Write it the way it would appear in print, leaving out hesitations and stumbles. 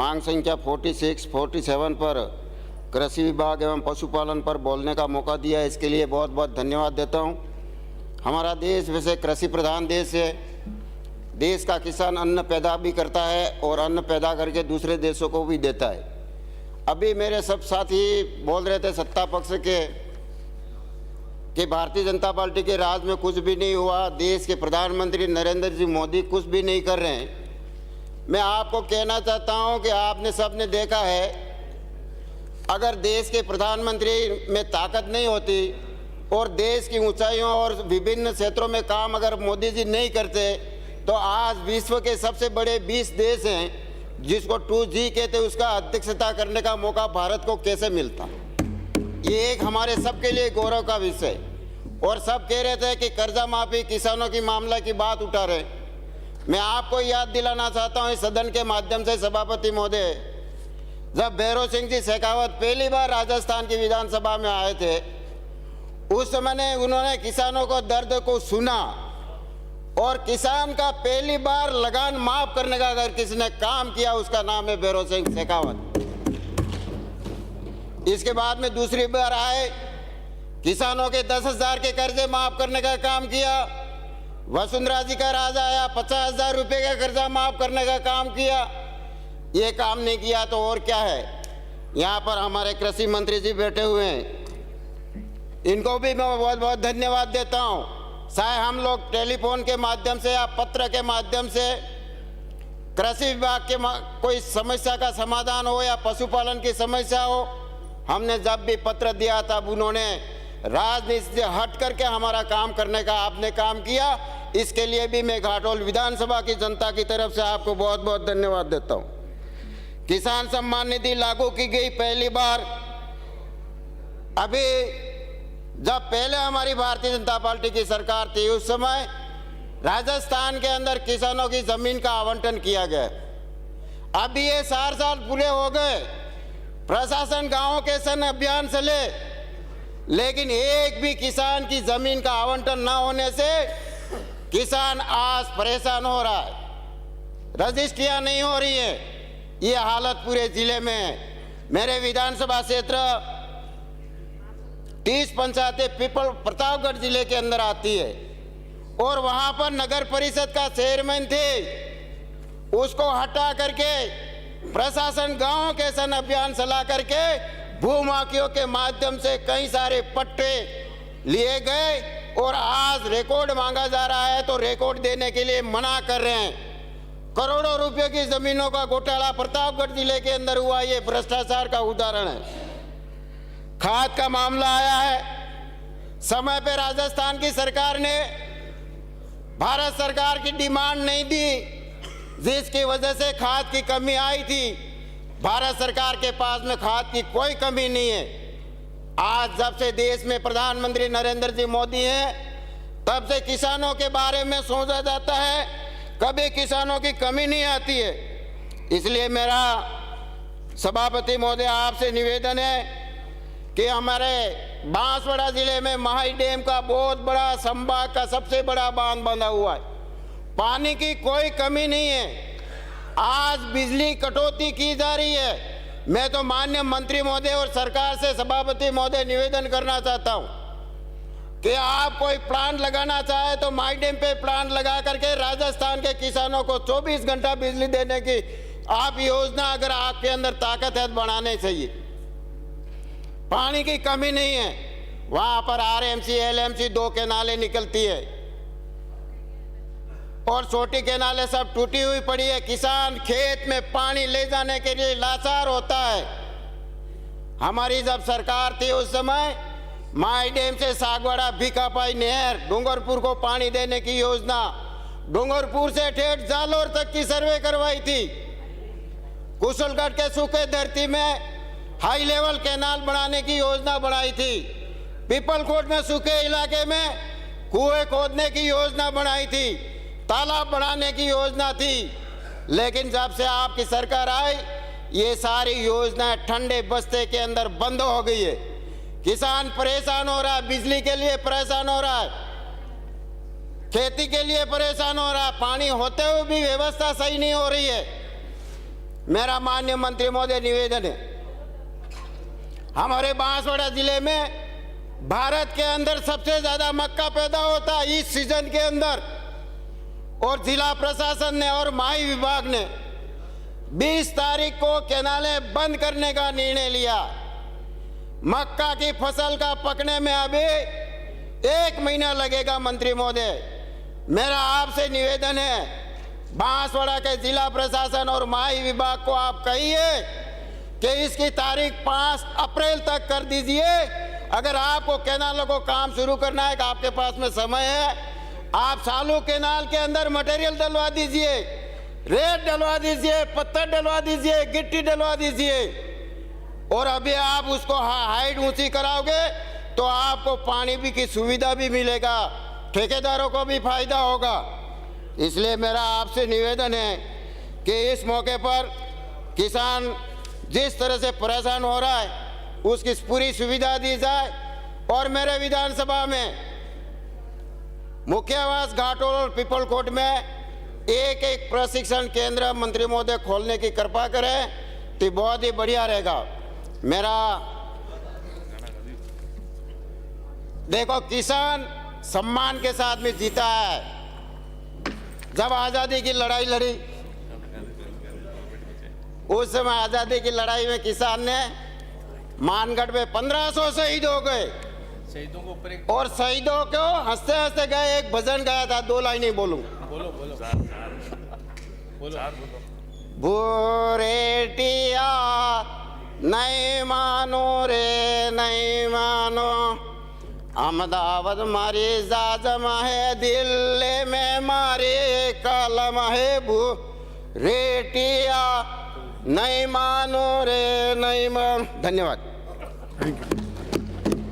मांग संख्या 46, 47 पर कृषि विभाग एवं पशुपालन पर बोलने का मौका दिया, इसके लिए बहुत बहुत धन्यवाद देता हूं। हमारा देश वैसे कृषि प्रधान देश है। देश का किसान अन्न पैदा भी करता है और अन्न पैदा करके दूसरे देशों को भी देता है। अभी मेरे सब साथी बोल रहे थे सत्ता पक्ष के कि भारतीय जनता पार्टी के राज में कुछ भी नहीं हुआ, देश के प्रधानमंत्री नरेंद्र जी मोदी कुछ भी नहीं कर रहे हैं। मैं आपको कहना चाहता हूं कि आपने सबने देखा है, अगर देश के प्रधानमंत्री में ताकत नहीं होती और देश की ऊंचाइयों और विभिन्न क्षेत्रों में काम अगर मोदी जी नहीं करते तो आज विश्व के सबसे बड़े 20 देश हैं जिसको 2G कहते हैं, उसका अध्यक्षता करने का मौका भारत को कैसे मिलता। ये एक हमारे सबके लिए गौरव का विषय। और सब कह रहे थे कि कर्जा माफी, किसानों की मामला की बात उठा रहे। मैं आपको याद दिलाना चाहता हूँ इस सदन के माध्यम से, सभापति महोदय, जब भैरव सिंह जी शेखावत पहली बार राजस्थान की विधानसभा में आए थे, उस समय उन्होंने किसानों को दर्द को सुना और किसान का पहली बार लगान माफ करने का अगर किसी ने काम किया उसका नाम है भैरव सिंह शेखावत। इसके बाद में दूसरी बार आए, किसानों के 10,000 के कर्जे माफ करने का काम किया। वसुंधरा जी का राज आया, 50,000 रुपये का कर्जा माफ करने का काम किया। ये काम नहीं किया तो और क्या है। यहाँ पर हमारे कृषि मंत्री जी बैठे हुए हैं, इनको भी मैं बहुत बहुत धन्यवाद देता हूँ। चाहे हम लोग टेलीफोन के माध्यम से या पत्र के माध्यम से कृषि विभाग के कोई समस्या का समाधान हो या पशुपालन की समस्या हो, हमने जब भी पत्र दिया तब उन्होंने राजनीति से हट करके हमारा काम करने का आपने काम किया। इसके लिए भी मैं घाटोल विधानसभा की जनता की तरफ से आपको बहुत बहुत धन्यवाद देता हूँ। किसान सम्मान निधि लागू की गई पहली बार। अभी जब पहले हमारी भारतीय जनता पार्टी की सरकार थी उस समय राजस्थान के अंदर किसानों की जमीन का आवंटन किया गया। अभी ये 4 साल पूरे हो गए, प्रशासन गांवों के सन अभियान चले, लेकिन एक भी किसान की जमीन का आवंटन न होने से किसान आज परेशान हो रहा है। रजिस्ट्रियां नहीं हो रही है। ये हालत पूरे जिले में है। मेरे विधानसभा क्षेत्र 30 पंचायतें पीपल प्रतापगढ़ जिले के अंदर आती है और वहां पर नगर परिषद का चेयरमैन थे, उसको हटा करके प्रशासन गांवों के सन अभियान चला करके भूमाफियों के माध्यम से कई सारे पट्टे लिए गए और आज रिकॉर्ड मांगा जा रहा है तो रिकॉर्ड देने के लिए मना कर रहे हैं। करोड़ों रुपए की जमीनों का घोटाला प्रतापगढ़ जिले के अंदर हुआ, ये भ्रष्टाचार का उदाहरण है। खाद का मामला आया है, समय पे राजस्थान की सरकार ने भारत सरकार की डिमांड नहीं दी, जिसकी वजह से खाद की कमी आई थी। भारत सरकार के पास में खाद की कोई कमी नहीं है। आज जब से देश में प्रधानमंत्री नरेंद्र जी मोदी हैं, तब से किसानों के बारे में सोचा जाता है, कभी किसानों की कमी नहीं आती है। इसलिए मेरा सभापति महोदय आपसे निवेदन है कि हमारे बांसवाड़ा जिले में माही डैम का बहुत बड़ा, संभाग का सबसे बड़ा बांध बंधा हुआ है, पानी की कोई कमी नहीं है। आज बिजली कटौती की जा रही है। मैं तो माननीय मंत्री महोदय और सरकार से सभापति महोदय निवेदन करना चाहता हूं कि आप कोई प्लांट लगाना चाहे तो माही डैम पे प्लांट लगा करके राजस्थान के किसानों को 24 घंटा बिजली देने की आप योजना अगर आपके अंदर ताकत है तो बनाने चाहिए। पानी की कमी नहीं है। वहां पर RMC, LMC 2 केनालें निकलती है और छोटी केनालें सब टूटी हुई पड़ी है। किसान खेत में पानी ले जाने के लिए लाचार होता है। हमारी जब सरकार थी उस समय माही डैम से सागवाड़ा भिकापाई नहर डूंगरपुर को पानी देने की योजना, डूंगरपुर से ठेठ जालोर तक की सर्वे करवाई थी। कुशलगढ़ के सूखे धरती में हाई लेवल कैनाल बनाने की योजना बनाई थी। पीपलकोट में सूखे इलाके में कुएं खोदने की योजना बनाई थी, तालाब बनाने की योजना थी। लेकिन जब से आपकी सरकार आई, ये सारी योजनाएं ठंडे बस्ते के अंदर बंद हो गई है। किसान परेशान हो रहा है, बिजली के लिए परेशान हो रहा है, खेती के लिए परेशान हो रहा है, पानी होते हुए भी व्यवस्था सही नहीं हो रही है। मेरा माननीय मंत्री महोदय निवेदन है, हमारे बांसवाड़ा जिले में भारत के अंदर सबसे ज्यादा मक्का पैदा होता है इस सीजन के अंदर, और जिला प्रशासन ने और माही विभाग ने 20 तारीख को केनालें बंद करने का निर्णय लिया। मक्का की फसल का पकने में अभी 1 महीना लगेगा। मंत्री महोदय, मेरा आपसे निवेदन है, बांसवाड़ा के जिला प्रशासन और माही विभाग को आप कहिए कि इसकी तारीख 5 अप्रैल तक कर दीजिए। अगर आपको कैनालों को काम शुरू करना है, कि आपके पास में समय है, आप सालू कैनाल के अंदर मटेरियल डलवा दीजिए, रेत डलवा दीजिए, पत्थर डलवा दीजिए, गिट्टी डलवा दीजिए, और अभी आप उसको हाइट ऊंची कराओगे तो आपको पानी भी की सुविधा भी मिलेगा, ठेकेदारों को भी फायदा होगा। इसलिए मेरा आपसे निवेदन है कि इस मौके पर किसान जिस तरह से परेशान हो रहा है उसकी पूरी सुविधा दी जाए, और मेरे विधानसभा में मुख्यवास घाटोल और पीपल कोट में एक प्रशिक्षण केंद्र मंत्री महोदय खोलने की कृपा करें तो बहुत ही बढ़िया रहेगा। मेरा देखो, किसान सम्मान के साथ में जीता है। जब आजादी की लड़ाई लड़ी, उस समय आजादी की लड़ाई में किसान ने मानगढ़ में 1500 शहीद हो गए, शहीदों को ऊपर और शहीदों को हंसते हंसते गए। एक भजन गाया था, 2 लाइन ही बोलूं। बोलो बोलो बुरेटिया नहीं मानो रे नहीं मानो, अहमदाबाद मारी जाजम है, दिल्ली में मारी कलम है, बुरेटिया नहीं मानो रे नहीं मानो। धन्यवाद।